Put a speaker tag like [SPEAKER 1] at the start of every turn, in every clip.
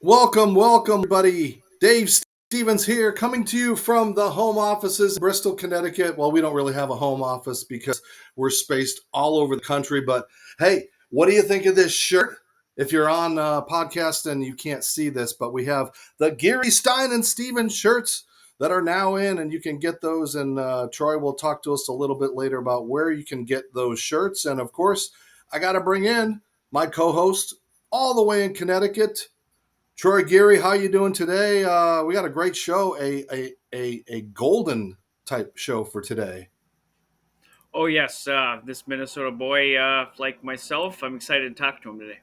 [SPEAKER 1] Welcome, everybody. Dave Stevens here, coming to you from the home offices in Bristol, Connecticut. Well, we don't really have a home office because we're spaced all over the country. But hey, what do you think of this shirt? If you're on podcast and you can't see this, but we have the Geary, Stein, and Stevens shirts that are now in, and you can get those. And Troy will talk to us a little bit later about where you can get those shirts. And of course, I got to bring in my co-host all the way in Connecticut, Troy Geary. How you doing today? We got a great show, a golden type show for today.
[SPEAKER 2] Oh yes, this Minnesota boy, like myself, I'm excited to talk to him today.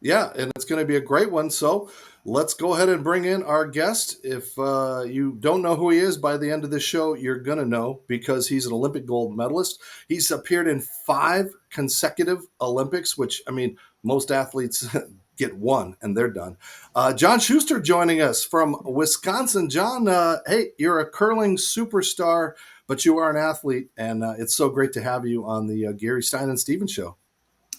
[SPEAKER 1] Yeah, and it's going to be a great one. So let's go ahead and bring in our guest. If you don't know who he is, by the end of the show, you're going to know because he's an Olympic gold medalist. He's appeared in 5 consecutive Olympics, which, I mean, most athletes get one and they're done. John Shuster joining us from Wisconsin. John, hey, you're a curling superstar, but you are an athlete, and it's so great to have you on the Gary Stein and Stevens show.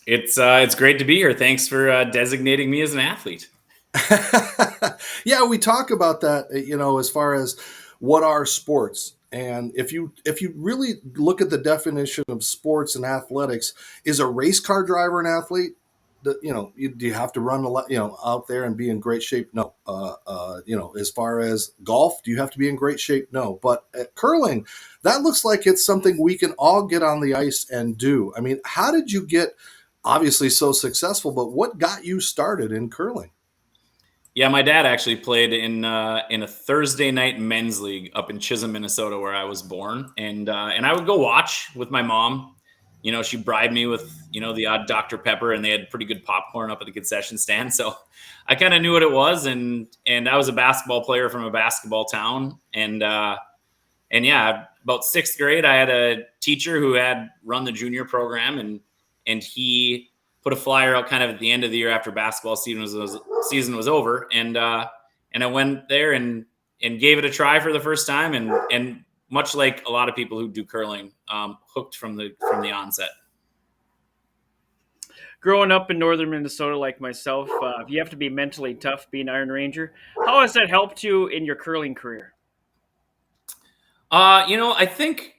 [SPEAKER 3] It's great to be here. Thanks for designating me as an athlete.
[SPEAKER 1] Yeah, we talk about that, as far as what are sports. And if you really look at the definition of sports and athletics, is a race car driver an athlete? Do you have to run a lot, out there and be in great shape? No. As far as golf, do you have to be in great shape? No. But at curling, that looks like it's something we can all get on the ice and do. I mean, how did you get obviously so successful, but what got you started in curling?
[SPEAKER 3] Yeah, my dad actually played in a Thursday night men's league up in Chisholm, Minnesota, where I was born, and I would go watch with my mom. She bribed me with the odd Dr. Pepper, and they had pretty good popcorn up at the concession stand, so I kind of knew what it was, and I was a basketball player from a basketball town, and yeah, about 6th grade, I had a teacher who had run the junior program, and he put a flyer out kind of at the end of the year after basketball season was over, and I went there and gave it a try for the first time, and much like a lot of people who do curling, hooked from the onset.
[SPEAKER 2] Growing up in northern Minnesota, like myself, you have to be mentally tough being Iron Ranger. How has that helped you in your curling career?
[SPEAKER 3] I think,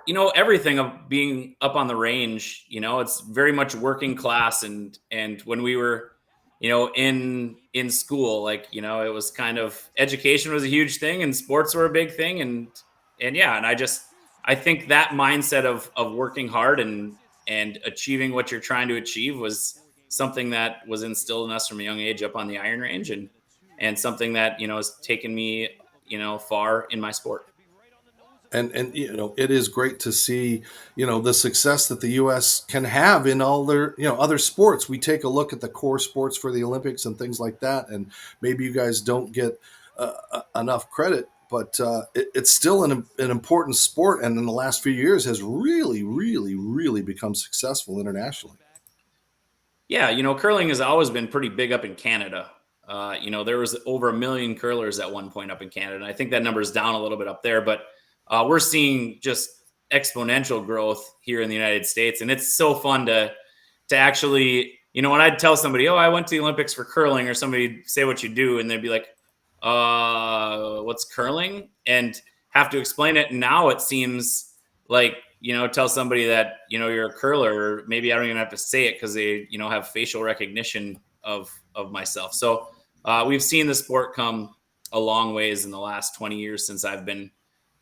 [SPEAKER 3] everything of being up on the range, it's very much working class. And when we were, in school, like, it was kind of education was a huge thing and sports were a big thing. And yeah, and I think that mindset of working hard and achieving what you're trying to achieve was something that was instilled in us from a young age up on the iron range, and something that, has taken me, far in my sport.
[SPEAKER 1] And it is great to see the success that the U.S. can have in all their other sports. We take a look at the core sports for the Olympics and things like that, and maybe you guys don't get enough credit, but it's still an important sport, and in the last few years has really, really, really become successful internationally.
[SPEAKER 3] Yeah, curling has always been pretty big up in Canada. There was over 1 million curlers at one point up in Canada. And I think that number is down a little bit up there, but we're seeing just exponential growth here in the United States. And it's so fun to actually, when I'd tell somebody, oh, I went to the Olympics for curling, or somebody say what you do, and they'd be like, what's curling? And have to explain it. And now it seems like, tell somebody that, you're a curler, or maybe I don't even have to say it because they, have facial recognition of myself. So we've seen the sport come a long ways in the last 20 years since I've been,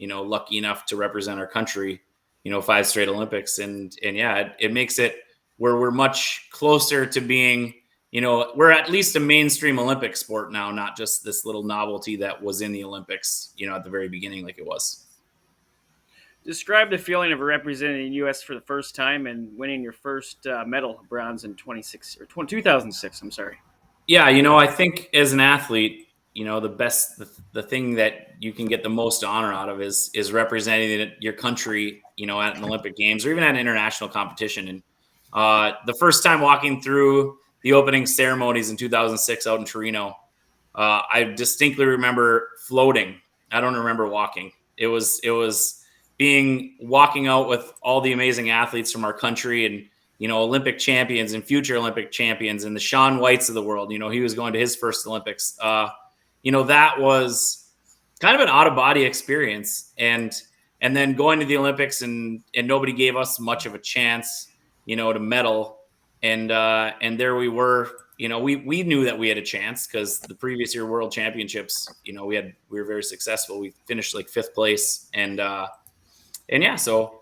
[SPEAKER 3] lucky enough to represent our country, 5 straight Olympics. And yeah, it makes it where we're much closer to being, we're at least a mainstream Olympic sport now, not just this little novelty that was in the Olympics, at the very beginning, like it was.
[SPEAKER 2] Describe the feeling of representing the U.S. for the first time and winning your first medal, bronze in 2006. I'm sorry.
[SPEAKER 3] Yeah, I think as an athlete, the thing that you can get the most honor out of is representing your country, at an Olympic Games or even at an international competition. And the first time walking through the opening ceremonies in 2006 out in Torino, I distinctly remember floating. I don't remember walking. It was walking out with all the amazing athletes from our country, Olympic champions and future Olympic champions and the Shaun Whites of the world. He was going to his first Olympics. That was kind of an out of body experience. And then going to the Olympics and nobody gave us much of a chance, to medal. And there we were, we knew that we had a chance because the previous year World Championships, we were very successful. We finished like 5th place. And yeah, so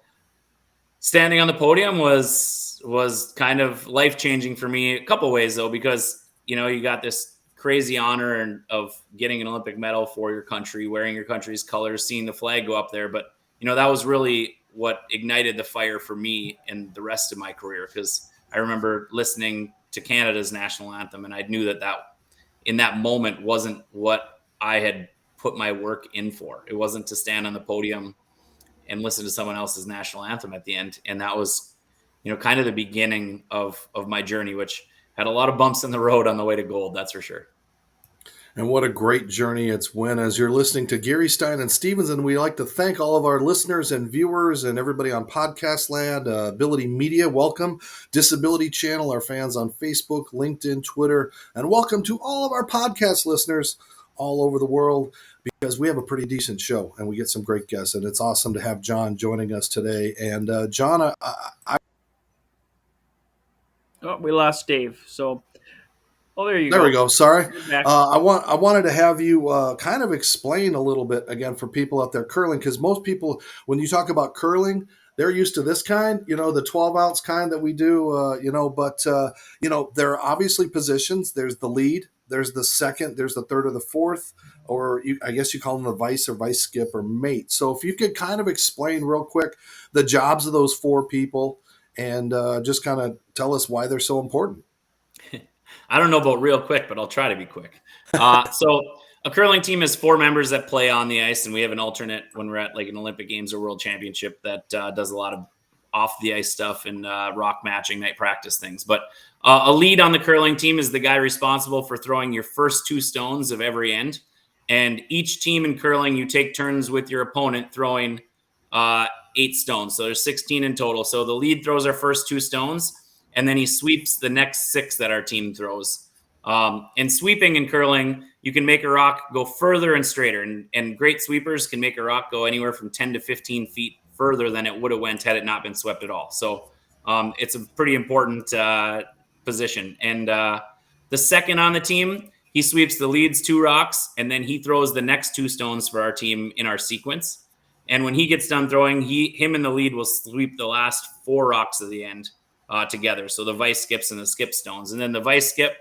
[SPEAKER 3] standing on the podium was kind of life-changing for me a couple ways though, because, you got this crazy honor of getting an Olympic medal for your country, wearing your country's colors, seeing the flag go up there. But, that was really what ignited the fire for me and the rest of my career. Because I remember listening to Canada's national anthem, and I knew that in that moment wasn't what I had put my work in for. It wasn't to stand on the podium and listen to someone else's national anthem at the end. And that was, kind of the beginning of my journey, which had a lot of bumps in the road on the way to gold. That's for sure.
[SPEAKER 1] And what a great journey it's been. As you're listening to Geary, Stein, and Stevenson, we'd like to thank all of our listeners and viewers and everybody on Podcast Land, Ability Media, welcome. Disability Channel, our fans on Facebook, LinkedIn, Twitter, and welcome to all of our podcast listeners all over the world, because we have a pretty decent show and we get some great guests. And it's awesome to have John joining us today. And John,
[SPEAKER 2] Oh, we lost Dave. So, there you go.
[SPEAKER 1] There we go. Sorry.
[SPEAKER 2] Back.
[SPEAKER 1] I wanted to have you kind of explain a little bit again for people out there curling, because most people, when you talk about curling, they're used to this kind, the 12-ounce kind that we do, but there are obviously positions. There's the lead, there's the second, there's the third or the fourth, or I guess you call them the vice or vice skip or mate. So if you could kind of explain real quick the jobs of those 4 people and just kind of tell us why they're so important.
[SPEAKER 3] I don't know about real quick, but I'll try to be quick. So a curling team has 4 members that play on the ice, and we have an alternate when we're at like an Olympic Games or World Championship that does a lot of off the ice stuff and rock matching, night practice things. But a lead on the curling team is the guy responsible for throwing your first 2 stones of every end. And each team in curling, you take turns with your opponent throwing 8 stones. So there's 16 in total. So the lead throws our first 2 stones, and then he sweeps the next 6 that our team throws. And sweeping in curling, you can make a rock go further and straighter. And great sweepers can make a rock go anywhere from 10 to 15 feet further than it would have went had it not been swept at all. So it's a pretty important position. And the second on the team, he sweeps the lead's 2 rocks, and then he throws the next 2 stones for our team in our sequence. And when he gets done throwing, him and the lead will sweep the last 4 rocks of the end together. So the vice skips and the skip stones. And then the vice skip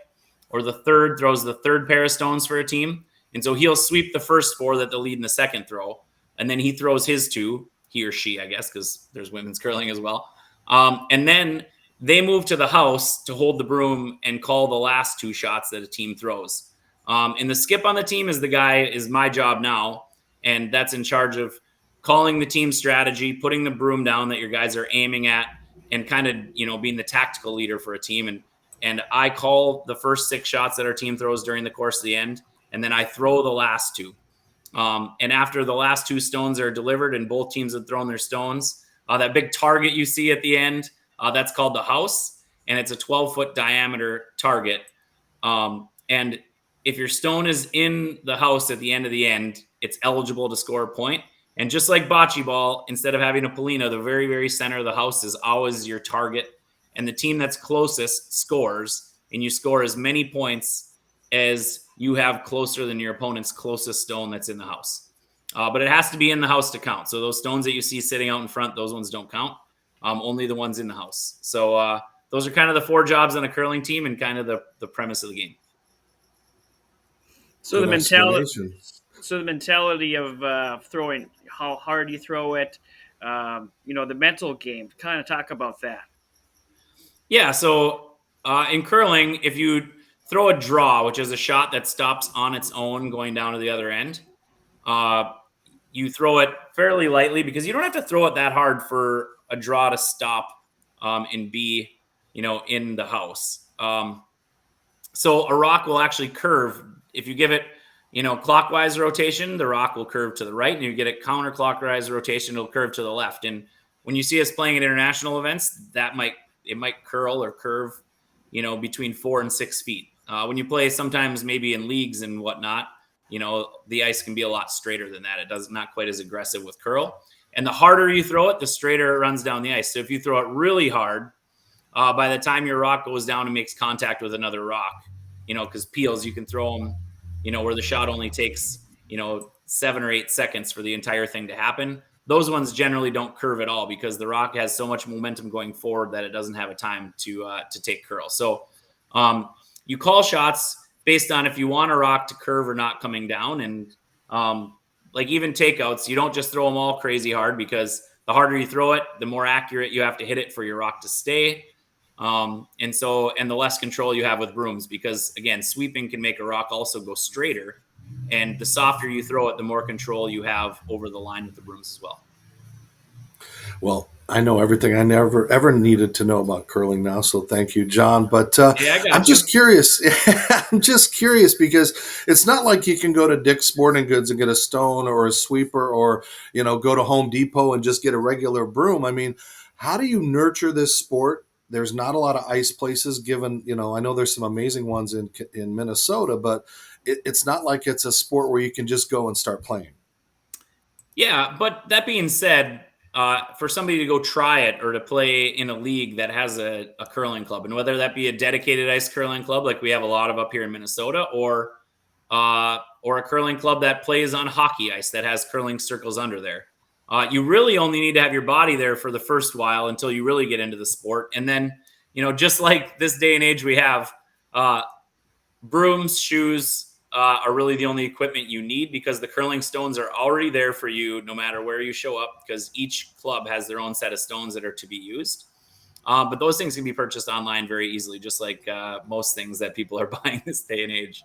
[SPEAKER 3] or the third throws the third pair of stones for a team. And so he'll sweep the first 4 that the lead in the second throw. And then he throws his 2, he or she, I guess, because there's women's curling as well. And then they move to the house to hold the broom and call the last 2 shots that a team throws. And the skip on the team is my job now. And that's in charge of calling the team strategy, putting the broom down that your guys are aiming at, and kind of, being the tactical leader for a team. And I call the first 6 shots that our team throws during the course of the end, and then I throw the last 2. And after the last 2 stones are delivered and both teams have thrown their stones, that big target you see at the end, that's called the house, and it's a 12-foot diameter target. And if your stone is in the house at the end of the end, it's eligible to score a point. And just like bocce ball, instead of having a Polina, the very, very center of the house is always your target. And the team that's closest scores, and you score as many points as you have closer than your opponent's closest stone that's in the house. But it has to be in the house to count. So those stones that you see sitting out in front, those ones don't count. Only the ones in the house. So those are kind of the 4 jobs on a curling team and kind of the premise of the game.
[SPEAKER 2] So the mentality of throwing, how hard you throw it, the mental game. Kind of talk about that.
[SPEAKER 3] Yeah. So in curling, if you throw a draw, which is a shot that stops on its own going down to the other end, you throw it fairly lightly because you don't have to throw it that hard for a draw to stop and be, in the house. So a rock will actually curve. If you give it, clockwise rotation, the rock will curve to the right, and you get it counterclockwise rotation, it'll curve to the left. And when you see us playing at international events, that might it might curl or curve, between 4 and 6 feet. When you play sometimes maybe in leagues and whatnot, the ice can be a lot straighter than that. It does not quite as aggressive with curl. And the harder you throw it, the straighter it runs down the ice. So if you throw it really hard, by the time your rock goes down and makes contact with another rock, because peels, you can throw them, where the shot only takes, 7 or 8 seconds for the entire thing to happen. Those ones generally don't curve at all because the rock has so much momentum going forward that it doesn't have a time to take curl. So you call shots based on if you want a rock to curve or not coming down. And like even takeouts, you don't just throw them all crazy hard because the harder you throw it, the more accurate you have to hit it for your rock to stay. And the less control you have with brooms, because again, sweeping can make a rock also go straighter. And the softer you throw it, the more control you have over the line with the brooms as well.
[SPEAKER 1] Well, I know everything I never ever needed to know about curling now, so thank you, John. But I'm just curious. I'm just curious because it's not like you can go to Dick's Sporting Goods and get a stone or a sweeper, or go to Home Depot and just get a regular broom. I mean, how do you nurture this sport? There's not a lot of ice places. Given I know there's some amazing ones in Minnesota, but it's not like it's a sport where you can just go and start playing.
[SPEAKER 3] Yeah, but that being said, for somebody to go try it or to play in a league that has a curling club, and whether that be a dedicated ice curling club like we have a lot of up here in Minnesota, or a curling club that plays on hockey ice that has curling circles under there, you really only need to have your body there for the first while until you really get into the sport. And then, just like this day and age we have, brooms, shoes, are really the only equipment you need, because the curling stones are already there for you no matter where you show up, because each club has their own set of stones that are to be used. But those things can be purchased online very easily, just like most things that people are buying this day and age.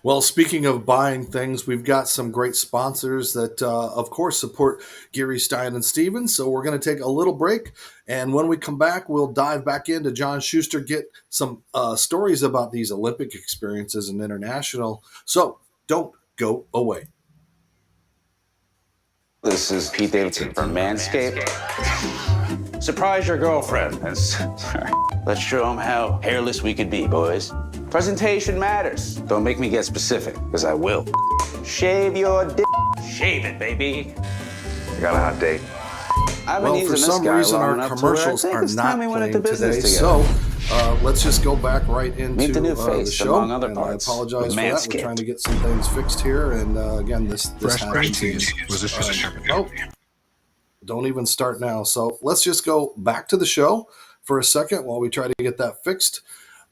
[SPEAKER 1] Well, speaking of buying things, we've got some great sponsors that, of course, support Geary, Stein, and Stevens. So we're going to take a little break. And when we come back, we'll dive back into John Shuster, get some stories about these Olympic experiences and international. So don't go away.
[SPEAKER 4] This is Pete Davidson from Manscaped. Surprise your girlfriend. Let's show them how hairless we could be, boys. Presentation matters. Don't make me get specific, because I will. Shave your dick. Shave it, baby. I got a hot date.
[SPEAKER 1] Well, for some reason, our commercials are not playing today, so let's just go back right into the show. And I apologize for that. We're trying to get some things fixed here, and again, this happens. Don't even start now. So let's just go back to the show for a second while we try to get that fixed.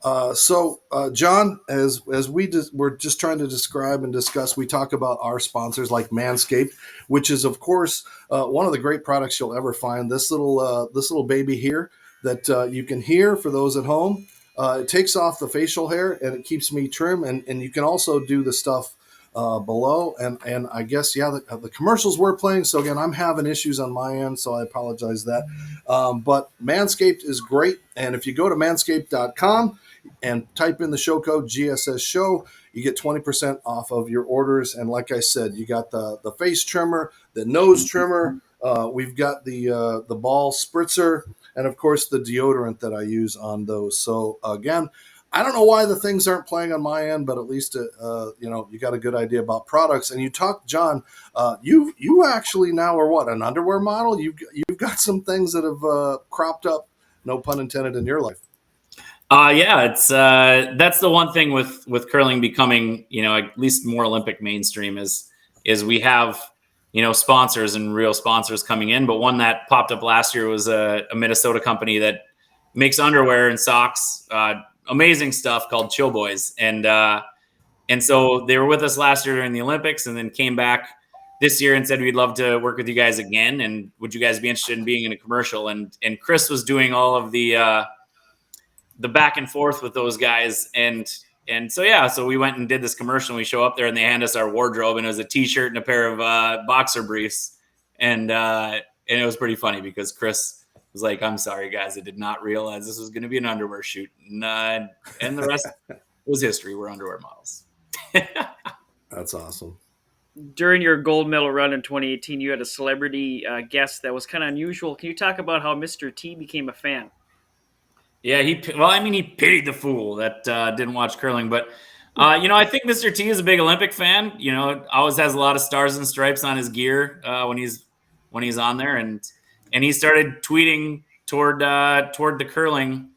[SPEAKER 1] John, as we're just trying to describe and discuss, we talk about our sponsors like Manscaped, which is, of course, one of the great products you'll ever find. This little baby here that you can hear for those at home. It takes off the facial hair and it keeps me trim. And you can also do the stuff below. And I guess, the commercials were playing. So again, I'm having issues on my end, so I apologize that. But Manscaped is great. And if you go to manscaped.com and type in the show code GSS show, you get 20% off of your orders. And like I said, you got the face trimmer, the nose trimmer. We've got the ball spritzer, and of course the deodorant that I use on those. So again, I don't know why the things aren't playing on my end, but at least you got a good idea about products. And you talked, John. You actually now are what, an underwear model? You've got some things that have cropped up, no pun intended, in your life.
[SPEAKER 3] It's that's the one thing with curling becoming at least more Olympic mainstream is we have sponsors and real sponsors coming in. But one that popped up last year was a Minnesota company that makes underwear and socks, amazing stuff, called Chill Boys, and so they were with us last year during the Olympics, and then came back this year and said, we'd love to work with you guys again, and would you guys be interested in being in a commercial? And Chris was doing all of the back and forth with those guys. And so we went and did this commercial, and we show up there and they hand us our wardrobe, and it was a t-shirt and a pair of boxer briefs. And it was pretty funny because Chris was like, I'm sorry guys, I did not realize this was going to be an underwear shoot. And the rest was history. We're underwear models.
[SPEAKER 1] That's awesome.
[SPEAKER 2] During your gold medal run in 2018, you had a celebrity guest that was kind of unusual. Can you talk about how Mr. T became a fan?
[SPEAKER 3] Yeah, he pitied the fool that didn't watch curling. But I think Mr. T is a big Olympic fan. Always has a lot of stars and stripes on his gear when he's on there, and he started tweeting toward the curling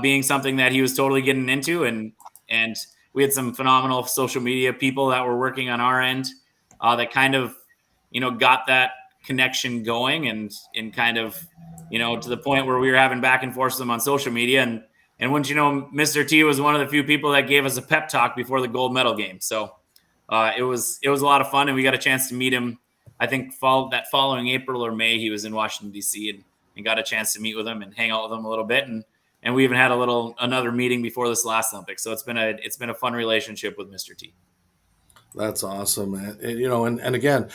[SPEAKER 3] being something that he was totally getting into, and we had some phenomenal social media people that were working on our end that kind of got that connection going, and kind of to the point where we were having back and forth with them on social media, and wouldn't you know, Mr. T was one of the few people that gave us a pep talk before the gold medal game. So it was a lot of fun, and we got a chance to meet him. I think that following April or May, he was in Washington D.C. and got a chance to meet with him and hang out with him a little bit, and we even had another meeting before this last Olympics. So it's been a fun relationship with Mr. T.
[SPEAKER 1] That's awesome, man. And again,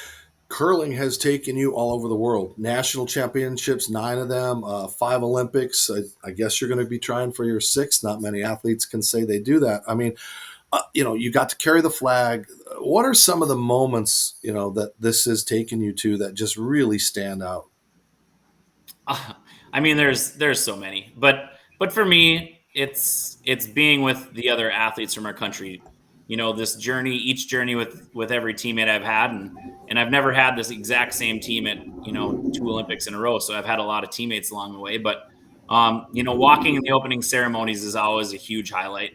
[SPEAKER 1] curling has taken you all over the world. National championships, 9 of them, 5 Olympics. I guess you're going to be trying for your 6th. Not many athletes can say they do that. I mean, you got to carry the flag. What are some of the moments, that this has taken you to that just really stand out?
[SPEAKER 3] I mean, there's so many, but for me, it's being with the other athletes from our country. This journey, each journey with every teammate I've had, and I've never had this exact same team at 2 Olympics in a row. So I've had a lot of teammates along the way, but walking in the opening ceremonies is always a huge highlight,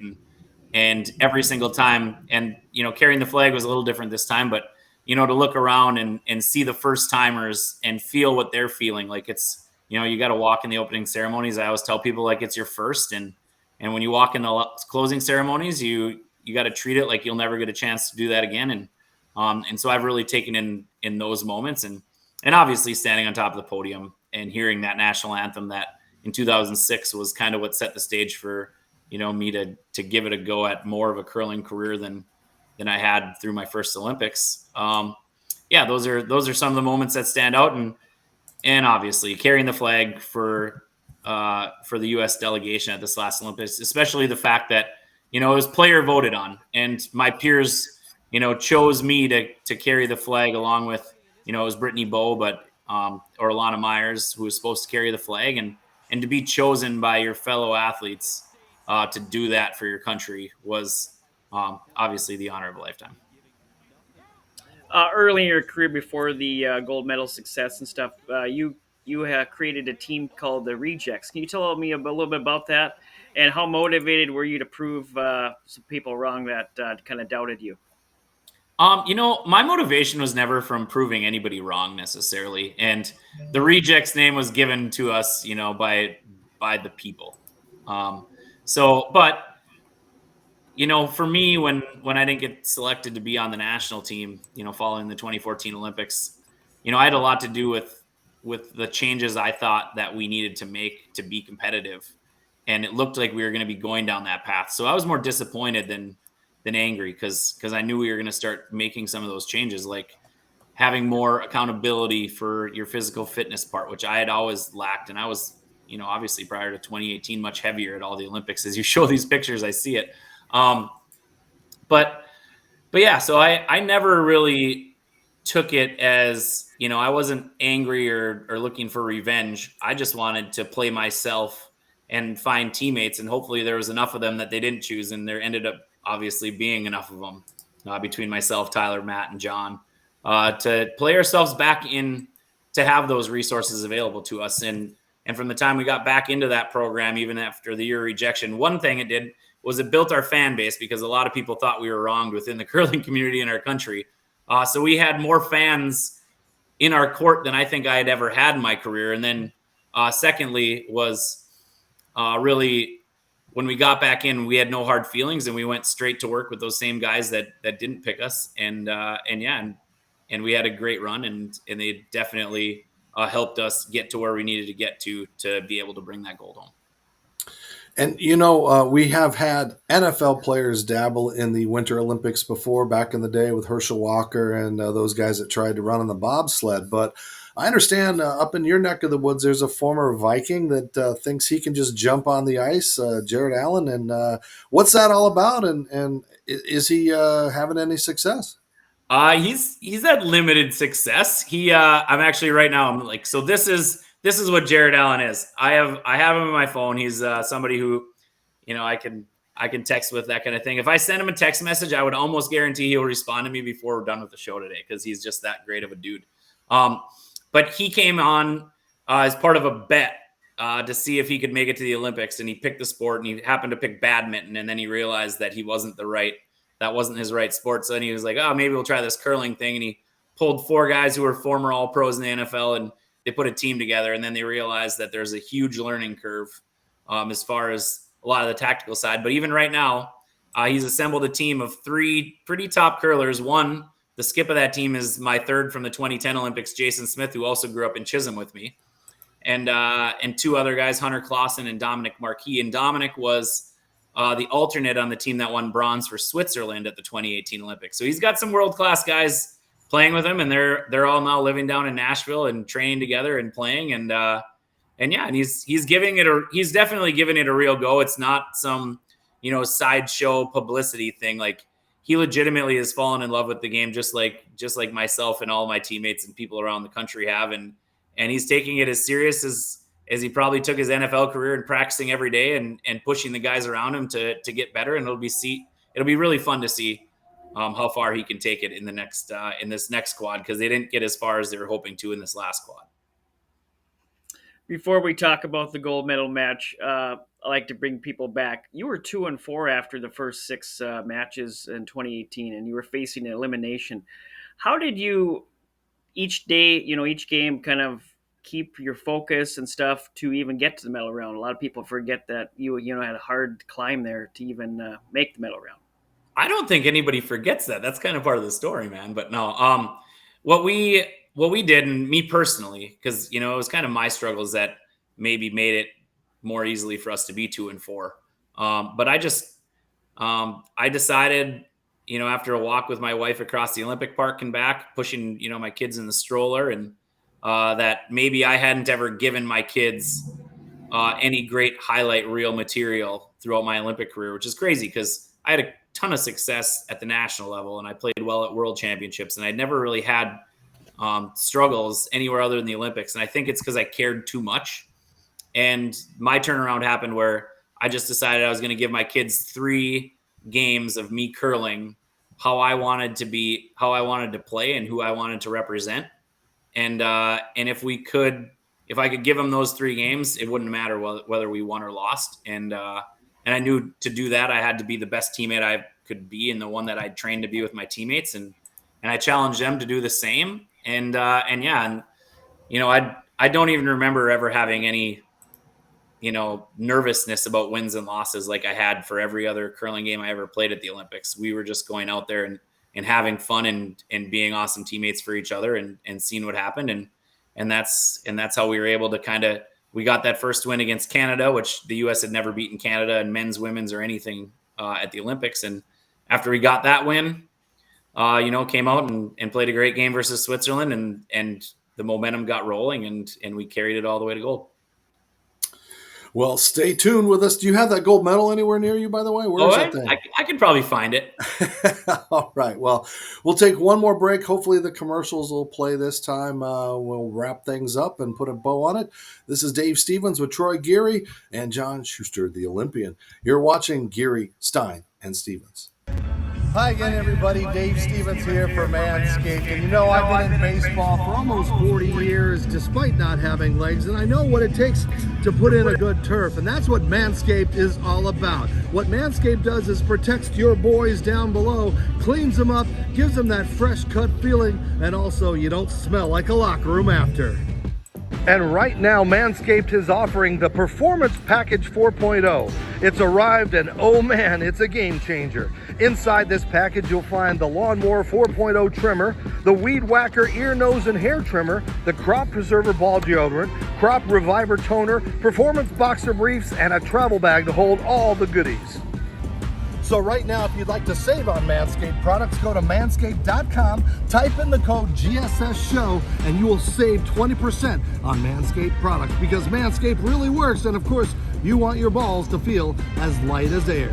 [SPEAKER 3] and every single time, and carrying the flag was a little different this time, but to look around and see the first timers and feel what they're feeling, like it's you got to walk in the opening ceremonies. I always tell people like it's your first, and when you walk in the closing ceremonies, you got to treat it like you'll never get a chance to do that again. And so I've really taken in those moments, and obviously standing on top of the podium and hearing that national anthem that in 2006 was kind of what set the stage for me to give it a go at more of a curling career than I had through my first Olympics. Yeah, those are some of the moments that stand out, and obviously carrying the flag for the U.S. delegation at this last Olympics, especially the fact that it was player voted on, and my peers chose me to carry the flag along with it was Brittany Bowe, or Alana Myers, who was supposed to carry the flag, and to be chosen by your fellow athletes to do that for your country was obviously the honor of a lifetime.
[SPEAKER 2] Early in your career, before the gold medal success and stuff, you created a team called the Rejects. Can you tell me a little bit about that, and how motivated were you to prove some people wrong that kind of doubted you?
[SPEAKER 3] My motivation was never from proving anybody wrong necessarily, and the Rejects name was given to us, by the people. But for me, when I didn't get selected to be on the national team, following the 2014 Olympics, I had a lot to do with the changes I thought that we needed to make to be competitive, and it looked like we were going to be going down that path. So I was more disappointed than angry, because I knew we were going to start making some of those changes, like having more accountability for your physical fitness part, which I had always lacked, and I was obviously prior to 2018 much heavier at all the Olympics. As you show these pictures, I see it. But yeah, so I never really took it as, I wasn't angry or looking for revenge. I just wanted to play myself and find teammates, and hopefully there was enough of them that they didn't choose, and there ended up obviously being enough of them between myself, Tyler, Matt, and John to play ourselves back in, to have those resources available to us. And from the time we got back into that program, even after the year of rejection, one thing it did was it built our fan base, because a lot of people thought we were wronged within the curling community in our country. So we had more fans in our court than I think I had ever had in my career. And then secondly was really when we got back in, we had no hard feelings, and we went straight to work with those same guys that didn't pick us. And we had a great run, and they definitely helped us get to where we needed to get to be able to bring that gold home.
[SPEAKER 1] And, we have had NFL players dabble in the Winter Olympics before, back in the day with Herschel Walker and those guys that tried to run on the bobsled. But I understand up in your neck of the woods, there's a former Viking that thinks he can just jump on the ice, Jared Allen. And what's that all about? And is he having any success?
[SPEAKER 3] He's had limited success. I'm actually right now, I'm like, so this is this is what Jared Allen is. I have him on my phone. He's somebody who, I can text with, that kind of thing. If I send him a text message, I would almost guarantee he'll respond to me before we're done with the show today, because he's just that great of a dude. But he came on as part of a bet to see if he could make it to the Olympics, and he picked the sport, and he happened to pick badminton, and then he realized that that wasn't his right sport. So then he was like, oh, maybe we'll try this curling thing, and he pulled 4 guys who were former All-Pros in the NFL, and they put a team together, and then they realized that there's a huge learning curve as far as a lot of the tactical side. But even right now, he's assembled a team of 3 pretty top curlers. One, the skip of that team, is my third from the 2010 Olympics, Jason Smith, who also grew up in Chisholm with me. And 2 other guys, Hunter Clausen and Dominic Marquis. And Dominic was the alternate on the team that won bronze for Switzerland at the 2018 Olympics. So he's got some world-class guys playing with him, and they're all now living down in Nashville and training together and playing. And he's definitely giving it a real go. It's not some, sideshow publicity thing. Like, he legitimately has fallen in love with the game, just like myself and all my teammates and people around the country have. And he's taking it as serious as he probably took his NFL career, and practicing every day and pushing the guys around him to get better. And it'll be really fun to see how far he can take it in this next squad, because they didn't get as far as they were hoping to in this last squad.
[SPEAKER 2] Before we talk about the gold medal match, I like to bring people back. You were 2-4 after the first 6 matches in 2018, and you were facing an elimination. How did you each game kind of keep your focus and stuff to even get to the medal round? A lot of people forget that you had a hard climb there to even make the medal round.
[SPEAKER 3] I don't think anybody forgets that. That's kind of part of the story, man. But no, what we did, and me personally, because it was kind of my struggles that maybe made it more easily for us to be 2-4. But I decided, after a walk with my wife across the Olympic Park and back, pushing my kids in the stroller, and that maybe I hadn't ever given my kids any great highlight reel material throughout my Olympic career, which is crazy, because I had a ton of success at the national level, and I played well at world championships, and I never really had struggles anywhere other than the Olympics. And I think it's because I cared too much. And my turnaround happened where I just decided I was going to give my kids 3 games of me curling how I wanted to play, and who I wanted to represent. And if I could give them those 3 games, it wouldn't matter whether we won or lost. And I knew to do that, I had to be the best teammate I could be, and the one that I'd trained to be with my teammates. And I challenged them to do the same. I don't even remember ever having any, nervousness about wins and losses like I had for every other curling game I ever played at the Olympics. We were just going out there and having fun and being awesome teammates for each other, and seeing what happened. And that's how we were able to we got that first win against Canada, which the U.S. had never beaten Canada in men's, women's, or anything at the Olympics. And after we got that win, came out and played a great game versus Switzerland, and the momentum got rolling, and we carried it all the way to gold.
[SPEAKER 1] Well, stay tuned with us. Do you have that gold medal anywhere near you, by the way? Where is that thing?
[SPEAKER 3] I could probably find it.
[SPEAKER 1] All right. Well, we'll take one more break. Hopefully the commercials will play this time. We'll wrap things up and put a bow on it. This is Dave Stevens with Troy Geary and John Shuster, the Olympian. You're watching Geary, Stein, and Stevens.
[SPEAKER 5] Hi again, everybody. Dave Stevens here for Manscaped. And I've been in baseball for almost 40 years, despite not having legs, and I know what it takes to put in a good turf, and that's what Manscaped is all about. What Manscaped does is protects your boys down below, cleans them up, gives them that fresh cut feeling, and also you don't smell like a locker room after. And right now, Manscaped is offering the Performance Package 4.0. It's arrived, and oh man, it's a game changer. Inside this package, you'll find the Lawnmower 4.0 trimmer, the Weed Whacker ear, nose, and hair trimmer, the Crop Preserver ball deodorant, Crop Reviver toner, Performance boxer briefs, and a travel bag to hold all the goodies. So right now, if you'd like to save on Manscaped products, go to manscaped.com, type in the code GSSShow, and you will save 20% on Manscaped products, because Manscaped really works, and of course, you want your balls to feel as light as air.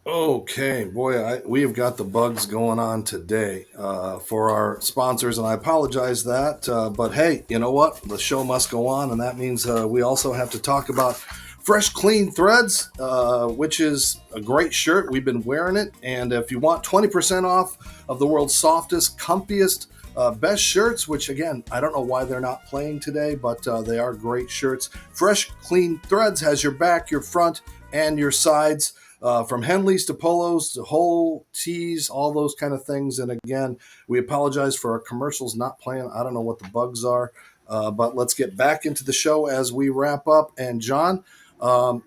[SPEAKER 1] Okay, boy, we have got the bugs going on today for our sponsors, and I apologize that. But hey, you know what? The show must go on, and that means we also have to talk about Fresh Clean Threads, which is a great shirt. We've been wearing it, and if you want 20% off of the world's softest, comfiest, best shirts, which again, I don't know why they're not playing today, but they are great shirts. Fresh Clean Threads has your back, your front, and your sides. From Henleys to polos to whole tees, all those kind of things. And again, we apologize for our commercials not playing. I don't know what the bugs are, but let's get back into the show as we wrap up. And John,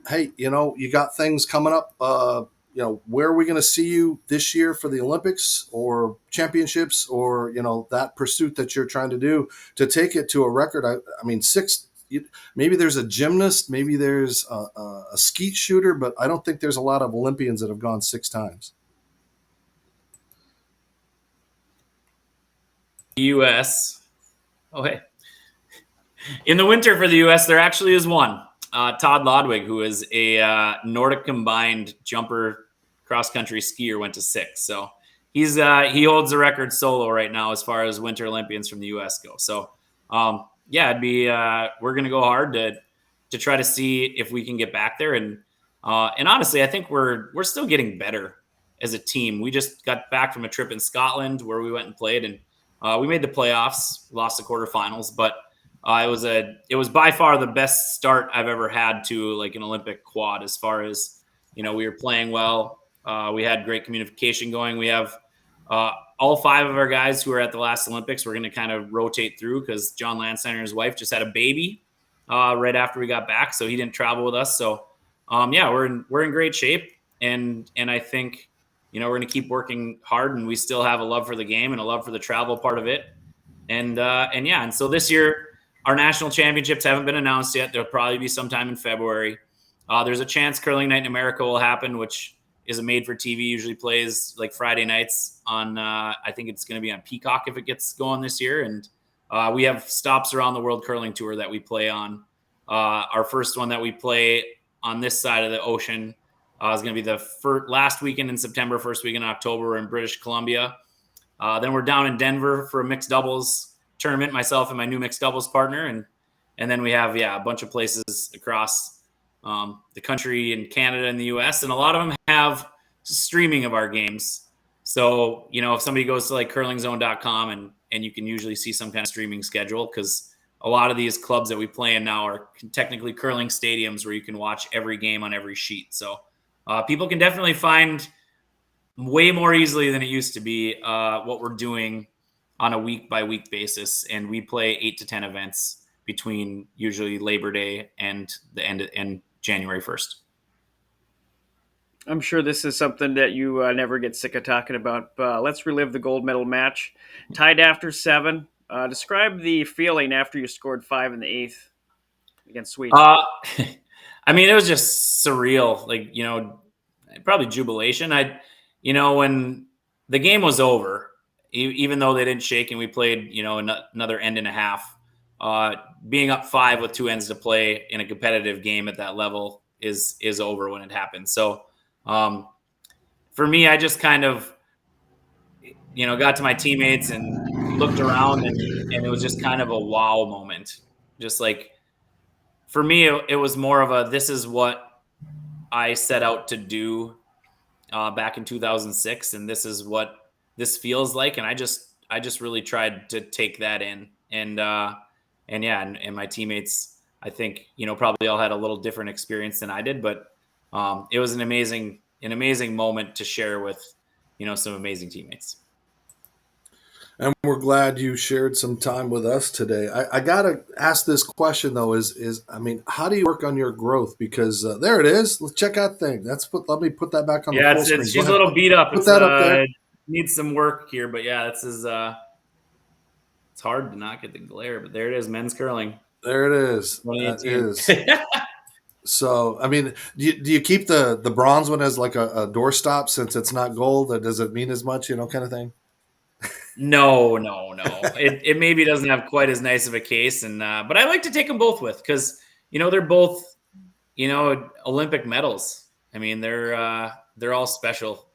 [SPEAKER 1] hey, you got things coming up. Where are we going to see you this year for the Olympics or championships, or that pursuit that you're trying to do to take it to a record? I mean, maybe there's a gymnast, maybe there's a skeet shooter, but I don't think there's a lot of Olympians that have gone 6 times.
[SPEAKER 3] U.S. Oh, hey. In the winter for the U.S., there actually is one. Todd Lodwig, who is a Nordic combined jumper cross-country skier, went to 6. So he holds the record solo right now as far as Winter Olympians from the U.S. go. So, it'd be we're going to go hard to try to see if we can get back there. And honestly, I think we're still getting better as a team. We just got back from a trip in Scotland where we went and played, and we made the playoffs, lost the quarterfinals, but it was by far the best start I've ever had to like an Olympic quad. As far as we were playing well. We had great communication going. We have all 5 of our guys who were at the last Olympics. We're going to kind of rotate through because John Landsteiner and his wife just had a baby right after we got back, so he didn't travel with us. So we're in great shape, and I think we're going to keep working hard, and we still have a love for the game and a love for the travel part of it. And so this year our national championships haven't been announced yet. There'll probably be sometime in February. There's a chance Curling Night in America will happen, which is a made-for-TV, usually plays like Friday nights on, I think it's going to be on Peacock if it gets going this year. And we have stops around the World Curling Tour that we play on. Our first one that we play on this side of the ocean is going to be the last weekend in September, first weekend in October in British Columbia. Then we're down in Denver for a mixed doubles tournament, myself and my new mixed doubles partner. And then we have, a bunch of places across the country in Canada and the US, and a lot of them have streaming of our games. So, if somebody goes to like curlingzone.com and you can usually see some kind of streaming schedule, because a lot of these clubs that we play in now are technically curling stadiums where you can watch every game on every sheet. So people can definitely find way more easily than it used to be what we're doing on a week by week basis. And we play 8 to 10 events between usually Labor Day and the end January 1st.
[SPEAKER 2] I'm sure this is something that you never get sick of talking about. Let's relive the gold medal match. Tied after 7. Describe the feeling after you scored 5 in the 8th against Sweden.
[SPEAKER 3] I mean, it was just surreal. Like, probably jubilation. When the game was over, even though they didn't shake and we played, another end and a half, being up 5 with 2 ends to play in a competitive game at that level is over when it happens. So for me, I just kind of, got to my teammates and looked around and it was just kind of a wow moment. Just like, for me, it was more of this is what I set out to do back in 2006. And this is what this feels like. And I just really tried to take that in and my teammates, I think, probably all had a little different experience than I did, but it was an amazing moment to share with, some amazing teammates.
[SPEAKER 1] And we're glad you shared some time with us today. I got to ask this question, though, how do you work on your growth? Because there it is. Let's check out thing. Let me put that back on the full screen.
[SPEAKER 3] She's a little beat up.
[SPEAKER 1] Put that up there.
[SPEAKER 3] Needs some work here, but this is, it's hard to not get the glare, but there it is, men's curling.
[SPEAKER 1] There it is. That is. So, I mean, do you keep the bronze one as like a doorstop since it's not gold? Does it mean as much, kind of thing?
[SPEAKER 3] No. It maybe doesn't have quite as nice of a case, but I like to take them both with because they're both Olympic medals. I mean they're they're all special.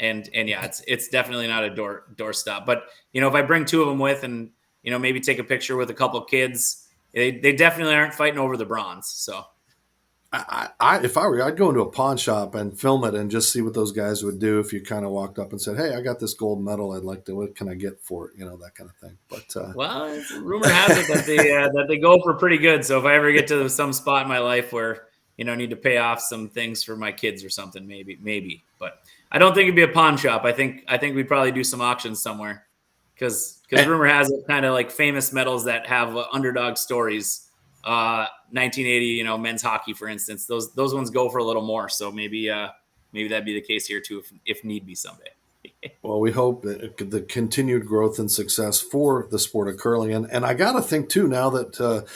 [SPEAKER 3] And yeah, it's definitely not a doorstop. But if I bring two of them with, and maybe take a picture with a couple kids, they definitely aren't fighting over the bronze. So
[SPEAKER 1] If I were you, I'd go into a pawn shop and film it and just see what those guys would do if you kind of walked up and said, "Hey, I got this gold medal. I'd like to. What can I get for it?" That kind of thing. But
[SPEAKER 3] well, rumor has it that they go for pretty good. So if I ever get to some spot in my life where need to pay off some things for my kids or something, maybe. But I don't think it'd be a pawn shop. I think we'd probably do some auctions somewhere, because rumor has it, kind of like famous medals that have underdog stories. 1980, men's hockey, for instance, those ones go for a little more. So maybe that'd be the case here too, if need be someday.
[SPEAKER 1] Well, we hope that the continued growth and success for the sport of curling. And I got to think, too, now that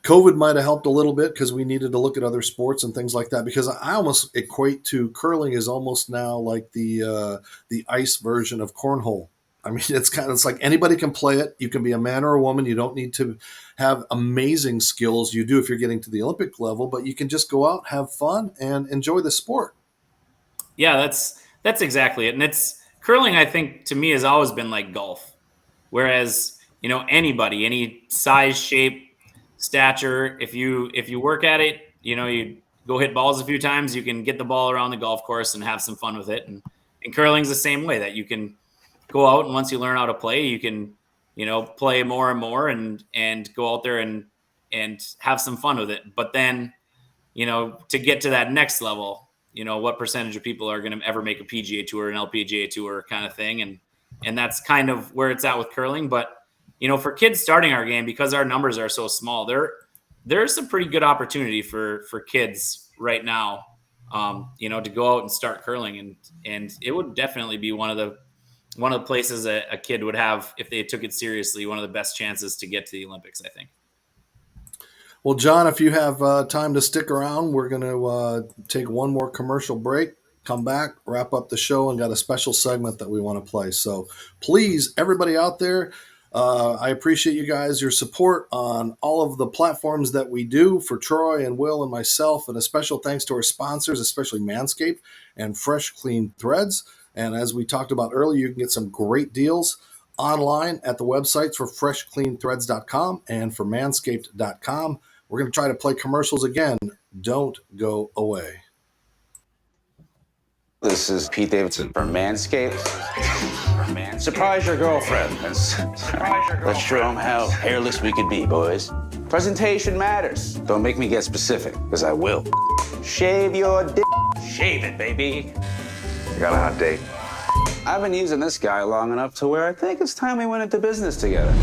[SPEAKER 1] COVID might have helped a little bit, because we needed to look at other sports and things like that, because I almost equate to curling is almost now like the ice version of cornhole. I mean, it's like anybody can play it. You can be a man or a woman. You don't need to have amazing skills. You do if you're getting to the Olympic level, but you can just go out, have fun, and enjoy the sport.
[SPEAKER 3] Yeah, that's exactly it. And it's curling, I think, to me, has always been like golf. Whereas, anybody, any size, shape, stature, if you work at it, you go hit balls a few times, you can get the ball around the golf course and have some fun with it. And curling's the same way, that you can go out, and once you learn how to play, you can, play more and more, and go out there and have some fun with it. But then, to get to that next level, what percentage of people are going to ever make a PGA Tour, an LPGA Tour kind of thing. And that's kind of where it's at with curling. But, for kids starting our game, because our numbers are so small, there's some pretty good opportunity for kids right now, to go out and start curling. And it would definitely be one of the places a kid would have, if they took it seriously, one of the best chances to get to the Olympics, I think.
[SPEAKER 1] Well, John, if you have time to stick around, we're going to take one more commercial break, come back, wrap up the show, and got a special segment that we want to play. So please, everybody out there, I appreciate you guys, your support on all of the platforms that we do for Troy and Will and myself, and a special thanks to our sponsors, especially Manscaped and Fresh Clean Threads. And as we talked about earlier, you can get some great deals online at the websites for freshcleanthreads.com and for manscaped.com. We're going to try to play commercials again. Don't go away.
[SPEAKER 4] This is Pete Davidson from Manscaped. Surprise your girlfriend. Let's show them how hairless we could be, boys. Presentation matters. Don't make me get specific, because I will. Shave your dick. Shave it, baby. I got a hot date. I've been using this guy long enough to where I think it's time we went into business together.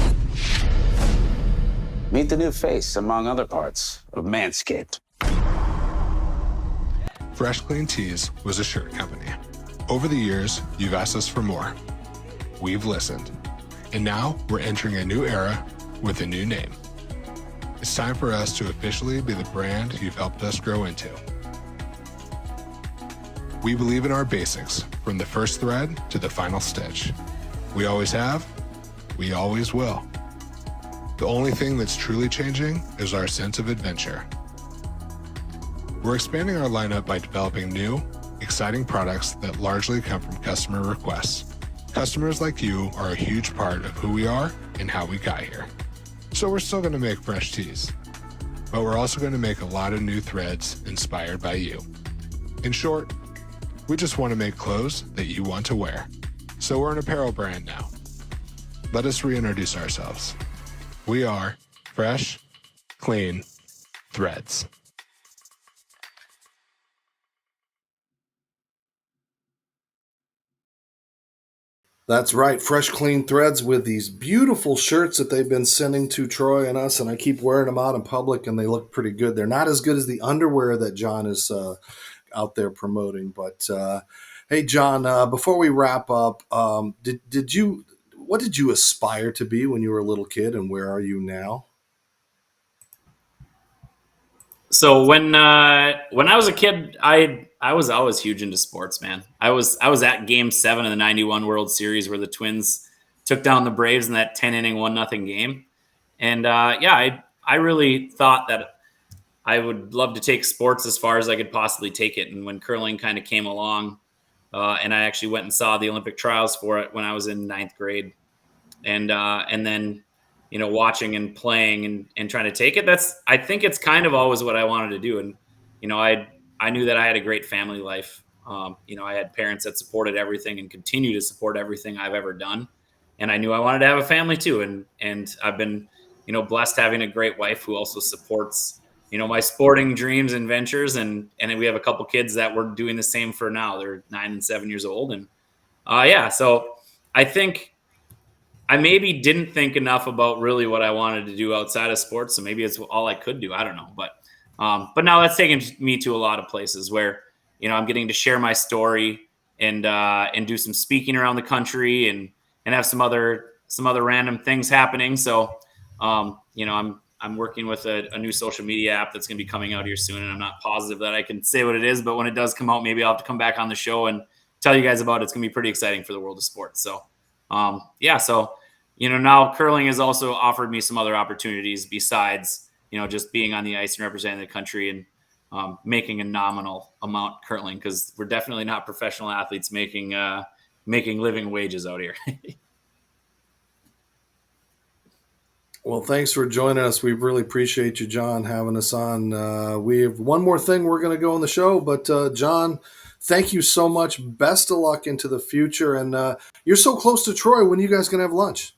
[SPEAKER 4] Meet the new face, among other parts, of Manscaped.
[SPEAKER 6] Fresh Clean Tees was a shirt company. Over the years, you've asked us for more. We've listened. And now we're entering a new era with a new name. It's time for us to officially be the brand you've helped us grow into. We believe in our basics, from the first thread to the final stitch. We always have, we always will. The only thing that's truly changing is our sense of adventure. We're expanding our lineup by developing new, exciting products that largely come from customer requests. Customers like you are a huge part of who we are and how we got here. So we're still going to make fresh tees, but we're also going to make a lot of new threads inspired by you. In short, we just want to make clothes that you want to wear. So we're an apparel brand now. Let us reintroduce ourselves. We are Fresh, Clean Threads.
[SPEAKER 1] That's right. Fresh Clean Threads with these beautiful shirts that they've been sending to Troy and us, and I keep wearing them out in public, and they look pretty good. They're not as good as the underwear that John is out there promoting. But hey, John, before we wrap up, what did you aspire to be when you were a little kid, and where are you now?
[SPEAKER 3] So when I was a kid, I was always huge into sports, man. I was at Game 7 of the '91 World Series where the Twins took down the Braves in that 10-inning 1-0 game, and I really thought that I would love to take sports as far as I could possibly take it. And when curling kind of came along, And I actually went and saw the Olympic trials for it when I was in ninth grade. And then, watching and playing and trying to take it. I think it's kind of always what I wanted to do. And, I knew that I had a great family life. I had parents that supported everything and continue to support everything I've ever done. And I knew I wanted to have a family too. And I've been, blessed having a great wife who also supports, my sporting dreams and ventures. And we have a couple kids that we're doing the same for now. They're 9 and 7 years old. And yeah, so I think I maybe didn't think enough about really what I wanted to do outside of sports. So maybe it's all I could do. I don't know. But now that's taken me to a lot of places where, I'm getting to share my story and do some speaking around the country and have some other random things happening. So, I'm working with a new social media app that's going to be coming out here soon. And I'm not positive that I can say what it is, but when it does come out, maybe I'll have to come back on the show and tell you guys about it. It's going to be pretty exciting for the world of sports. So, yeah, so now curling has also offered me some other opportunities besides just being on the ice and representing the country and making a nominal amount curling, because we're definitely not professional athletes making living wages out here.
[SPEAKER 1] Well, thanks for joining us. We really appreciate you, John, having us on. We have one more thing we're going to go on the show, but John, thank you so much. Best of luck into the future. And you're so close to Troy. When are you guys going to have lunch?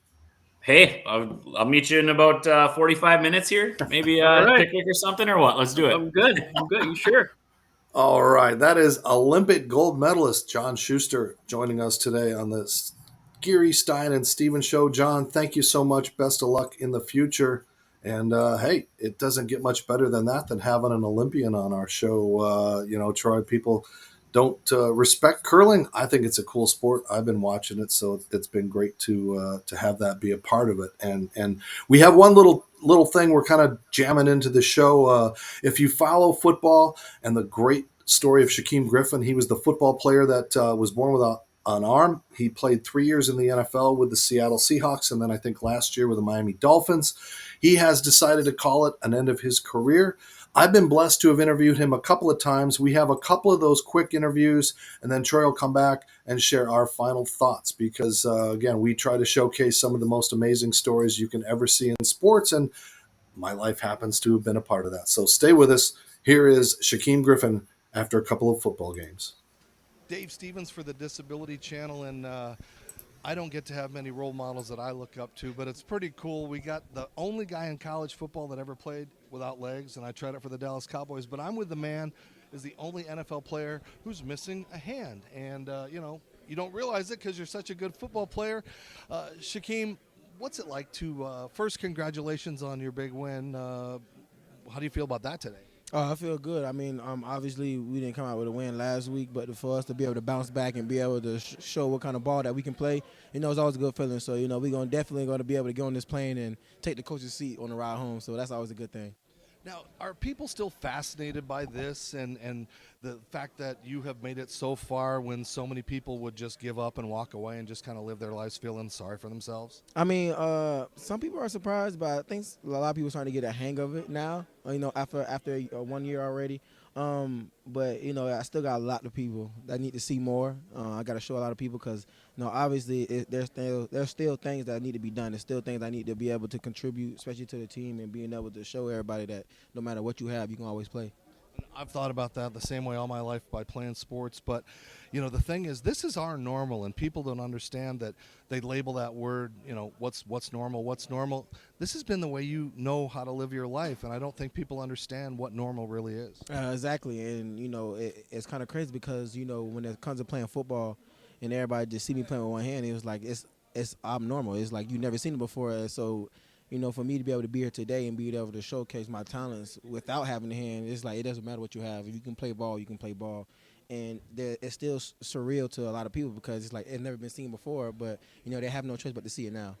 [SPEAKER 3] Hey, I'll meet you in about 45 minutes here. Maybe
[SPEAKER 2] All right.
[SPEAKER 3] picnic or something, or what? Let's do it.
[SPEAKER 2] I'm good. I'm good. You sure?
[SPEAKER 1] All right. That is Olympic gold medalist John Shuster joining us today on the Geary, Stein, and Steven show. John, thank you so much. Best of luck in the future. And hey, it doesn't get much better than that, than having an Olympian on our show. Troy, people don't respect curling. I think it's a cool sport. I've been watching it, so it's been great to have that be a part of it. And we have one little thing we're kind of jamming into the show. If you follow football and the great story of Shaquem Griffin, he was the football player that was born without an arm. He played 3 years in the NFL with the Seattle Seahawks, and then I think last year with the Miami Dolphins. He has decided to call it an end of his career. I've been blessed to have interviewed him a couple of times. We have a couple of those quick interviews, and then Troy will come back and share our final thoughts because, again, we try to showcase some of the most amazing stories you can ever see in sports, and my life happens to have been a part of that. So stay with us. Here is Shaquem Griffin after a couple of football games.
[SPEAKER 5] Dave Stevens for the Disability Channel, and I don't get to have many role models that I look up to, but it's pretty cool. We got the only guy in college football that ever played without legs, and I tried it for the Dallas Cowboys, but I'm with the man is the only NFL player who's missing a hand. And, you don't realize it because you're such a good football player. Shaquem, what's it like to, first, congratulations on your big win. How do you feel about that today?
[SPEAKER 7] I feel good. I mean, obviously we didn't come out with a win last week, but for us to be able to bounce back and be able to show what kind of ball that we can play, it's always a good feeling. So, we're definitely going to be able to get on this plane and take the coach's seat on the ride home. So that's always a good thing.
[SPEAKER 5] Now, are people still fascinated by this and the fact that you have made it so far when so many people would just give up and walk away and just kind of live their lives feeling sorry for themselves?
[SPEAKER 7] I mean, some people are surprised, but I think a lot of people are starting to get a hang of it now, after 1 year already. But, I still got a lot of people that need to see more. I got to show a lot of people because, obviously there's still things that need to be done. There's still things I need to be able to contribute, especially to the team, and being able to show everybody that no matter what you have, you can always play.
[SPEAKER 5] I've thought about that the same way all my life by playing sports, but the thing is, this is our normal, and people don't understand that they label that word, what's normal. This has been the way you know how to live your life, and I don't think people understand what normal really is.
[SPEAKER 7] Exactly, and it's kind of crazy because when it comes to playing football, and everybody just see me playing with one hand, it was like it's abnormal. It's like you've never seen it before, so. For me to be able to be here today and be able to showcase my talents without having a hand, it's like it doesn't matter what you have. If you can play ball, you can play ball. And it's still surreal to a lot of people because it's like it's never been seen before, but, they have no choice but to see it now.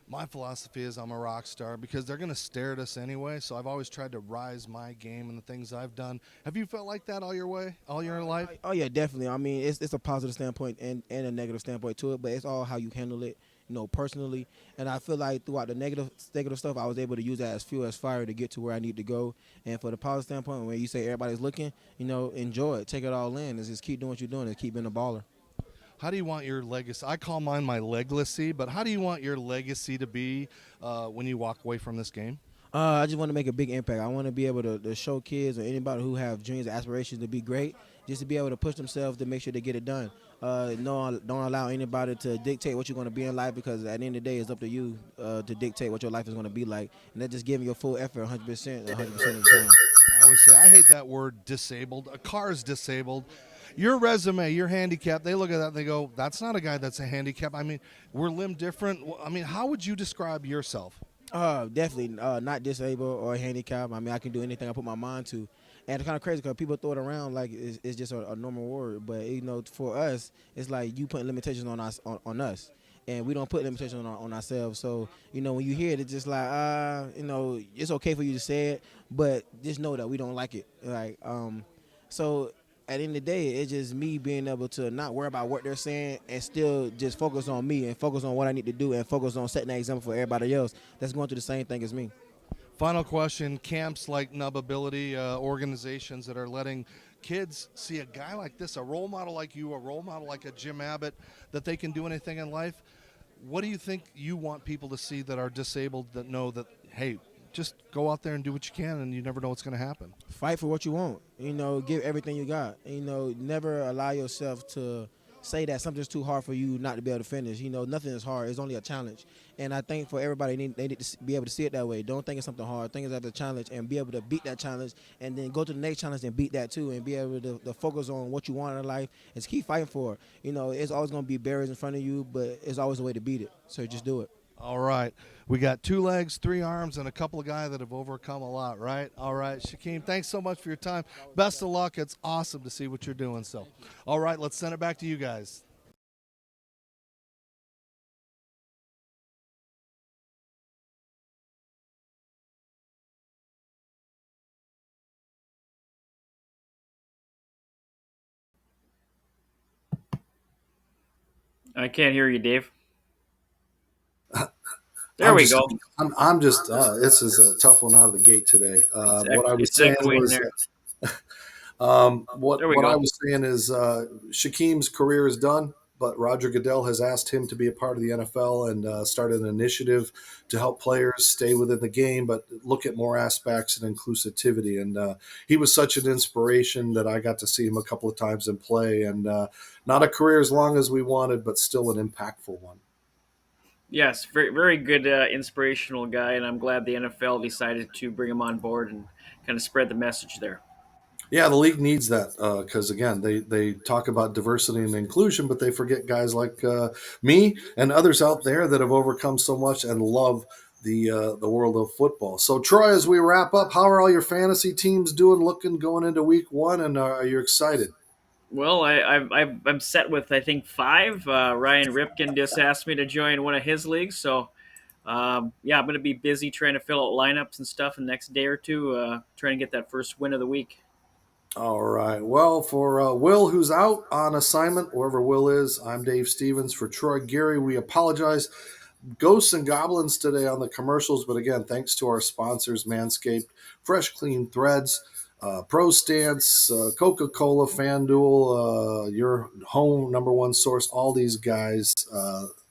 [SPEAKER 5] My philosophy is I'm a rock star because they're going to stare at us anyway, so I've always tried to rise my game and the things I've done. Have you felt like that all your life?
[SPEAKER 7] Oh, yeah, definitely. I mean, it's a positive standpoint and a negative standpoint to it, but it's all how you handle it personally. And I feel like throughout the negative stuff, I was able to use that as fuel, as fire to get to where I need to go. And for the positive standpoint, when you say everybody's looking, enjoy it, take it all in, and just keep doing what you're doing, and keep being a baller.
[SPEAKER 1] How do you want your legacy? I call mine my legacy, but how do you want your legacy to be when you walk away from this game?
[SPEAKER 7] I just want to make a big impact. I want to be able to show kids or anybody who have dreams and aspirations to be great, just to be able to push themselves to make sure they get it done. No, don't allow anybody to dictate what you're going to be in life, because at the end of the day, it's up to you to dictate what your life is going to be like. And that's just giving your full effort 100%, 100% of the time.
[SPEAKER 1] I always say, I hate that word disabled. A car is disabled. Your resume, your handicap, they look at that and they go, that's not a guy that's a handicap. I mean, we're limb different. I mean, how would you describe yourself?
[SPEAKER 7] Definitely not disabled or handicapped. I mean, I can do anything I put my mind to. And it's kind of crazy because people throw it around like it's just a normal word. But, for us, it's like you putting limitations on us, on us. And we don't put limitations on ourselves. So, when you hear it, it's just like, it's okay for you to say it, but just know that we don't like it. So at the end of the day, it's just me being able to not worry about what they're saying and still just focus on me and focus on what I need to do and focus on setting that example for everybody else that's going through the same thing as me.
[SPEAKER 1] Final question, camps like Nubability, organizations that are letting kids see a guy like this, a role model like you, a role model like a Jim Abbott, that they can do anything in life. What do you think you want people to see that are disabled, that know that, hey, just go out there and do what you can, and you never know what's going to happen?
[SPEAKER 7] Fight for what you want. Give everything you got. Never allow yourself to say that something's too hard for you not to be able to finish. Nothing is hard. It's only a challenge. And I think for everybody, they need to be able to see it that way. Don't think it's something hard. Think it's as a challenge and be able to beat that challenge and then go to the next challenge and beat that too, and be able to focus on what you want in life and just keep fighting for it. It's always going to be barriers in front of you, but it's always a way to beat it. So just do it.
[SPEAKER 1] All right. We got 2 legs, 3 arms, and a couple of guys that have overcome a lot, right? All right, Shaquem, thanks so much for your time. Best of luck. It's awesome to see what you're doing. So, all right, let's send it back to you guys.
[SPEAKER 2] I can't hear you, Dave. There we go.
[SPEAKER 1] I'm just, this is a tough one out of the gate today. What I was
[SPEAKER 2] It's
[SPEAKER 1] saying
[SPEAKER 2] echoing
[SPEAKER 1] was,
[SPEAKER 2] there.
[SPEAKER 1] what
[SPEAKER 2] There we
[SPEAKER 1] I
[SPEAKER 2] go.
[SPEAKER 1] was saying is Shaquem's career is done, but Roger Goodell has asked him to be a part of the NFL and started an initiative to help players stay within the game, but look at more aspects and inclusivity. And he was such an inspiration that I got to see him a couple of times in play, and not a career as long as we wanted, but still an impactful one.
[SPEAKER 2] Yes, very, very good, inspirational guy, and I'm glad the NFL decided to bring him on board and kind of spread the message there.
[SPEAKER 1] Yeah, the league needs that because, again, they talk about diversity and inclusion, but they forget guys like me and others out there that have overcome so much and love the world of football. So, Troy, as we wrap up, how are all your fantasy teams doing, looking going into week 1, and are you excited?
[SPEAKER 2] Well, I'm set with I think 5. Ryan Ripken just asked me to join one of his leagues, so yeah, I'm going to be busy trying to fill out lineups and stuff in the next day or two, trying to get that first win of the week.
[SPEAKER 1] All right. Well, for Will, who's out on assignment, wherever Will is, I'm Dave Stevens. For Troy Geary, we apologize. Ghosts and goblins today on the commercials, but again, thanks to our sponsors, Manscaped, Fresh Clean Threads, Pro Stance, Coca-Cola, FanDuel, your home number one source, all these guys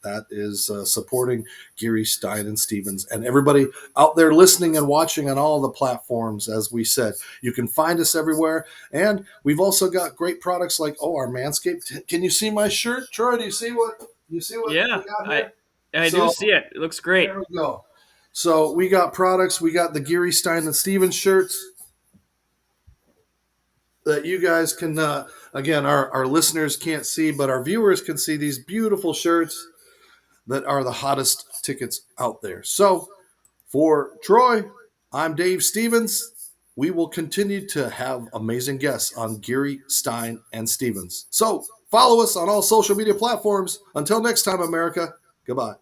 [SPEAKER 1] that is supporting Geary, Stein, and Stevens. And everybody out there listening and watching on all the platforms, as we said, you can find us everywhere. And we've also got great products like, our Manscaped. Can you see my shirt, Troy? Do you see what we
[SPEAKER 2] Yeah,
[SPEAKER 1] got here?
[SPEAKER 2] I do see it. It looks great.
[SPEAKER 1] There we go. So we got products. We got the Geary, Stein, and Stevens shirts that you guys can, again, our listeners can't see, but our viewers can see these beautiful shirts that are the hottest tickets out there. So for Troy, I'm Dave Stevens. We will continue to have amazing guests on Geary, Stein, and Stevens. So follow us on all social media platforms. Until next time, America, goodbye.